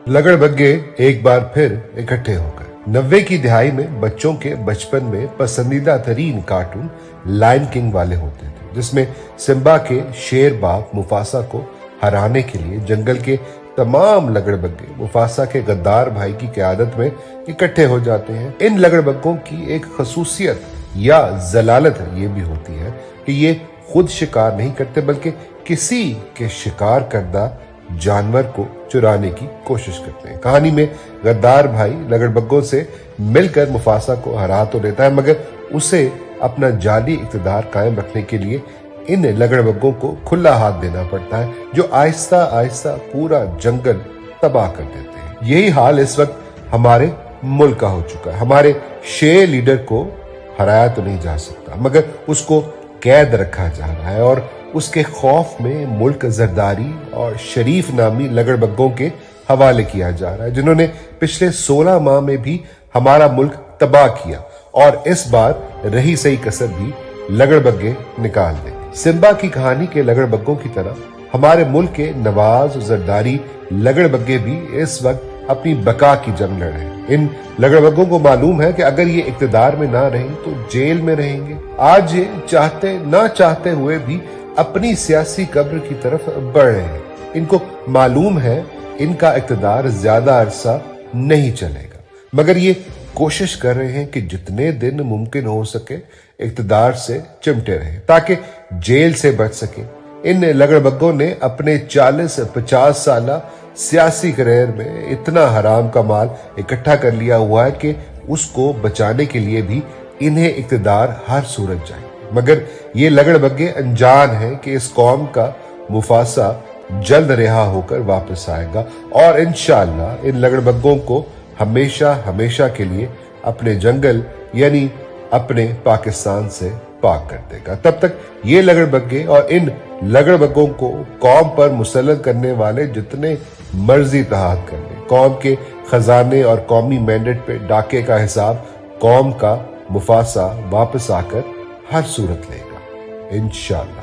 लगड़बग्गे एक बार फिर इकट्ठे हो गए। 90 की दिहाई में बच्चों के बचपन में पसंदीदा तरीन कार्टून लायन किंग वाले होते थे, जिसमें सिम्बा के शेर बाप मुफासा को हराने के लिए जंगल के तमाम लगड़बग्गे मुफासा के गद्दार भाई की क़यादत में इकट्ठे हो जाते हैं। इन लगड़बग्गों की एक खसूसियत या जलालत ये भी होती है कि ये खुद शिकार नहीं करते, बल्कि किसी के शिकार करदा जानवर को चुराने की कोशिश करते हैं। कहानी में गद्दार भाई लगड़बग्गों से मिलकर मुफासा को हरा तो लेता है, मगर उसे अपना जाली इक़्तिदार कायम रखने के लिए इन लगड़बग्गों को खुला हाथ देना पड़ता है, जो आहिस्ता आहिस्ता पूरा जंगल तबाह कर देते हैं। यही हाल इस वक्त हमारे मुल्क का हो चुका है। हमारे शेर लीडर को हराया तो नहीं जा सकता, मगर उसको कैद रखा जा रहा है और उसके खौफ में मुल्क जरदारी और शरीफ नामी लगड़बग्गों के हवाले किया जा रहा है, जिन्होंने पिछले 16 माह में भी हमारा मुल्क तबाह किया और इस बार रही सही कसर भी लगड़बग्गे निकाल देंगे। सिम्बा की कहानी के लगड़बग्गों की तरह हमारे मुल्क के नवाज और जरदारी लगड़बग्गे भी इस वक्त अपनी बका की जंग लड़ रहे हैं। इन लगड़बग्गों को मालूम है कि अगर ये इक़्तिदार में ना रहें तो जेल में रहेंगे। आज ये चाहते ना चाहते हुए भी अपनी सियासी कब्र की तरफ बढ़ रहे हैं। इनको मालूम है इनका इक़्तिदार ज्यादा अरसा नहीं चलेगा, मगर ये कोशिश कर रहे हैं कि जितने दिन मुमकिन हो सके इक़्तिदार से चिमटे रहें ताकि जेल से बच सके। इन लगड़बग्गों ने अपने 40-50 साला सियासी करियर में इतना हराम का माल इकट्ठा कर लिया हुआ है कि उसको बचाने के लिए भी इन्हें इक़्तिदार हर सूरत चाहिए। मगर ये लगड़बग्गे अनजान हैं कि इस कौम का मुफासा जल्द रिहा होकर वापस आएगा और इंशाअल्लाह इन लगड़बग्गों को हमेशा हमेशा के लिए अपने जंगल यानी अपने पाकिस्तान से पाक कर देगा। तब तक ये लगड़बग्गे और इन लगड़बग्गों को कौम पर मुसल्लत करने वाले जितने मर्जी तहात कर ले, कौम के खजाने और कौमी मैंडेट पे डाके का हिसाब कौम का मुफासा वापस आकर हर सूरत लेगा इंशाअल्लाह।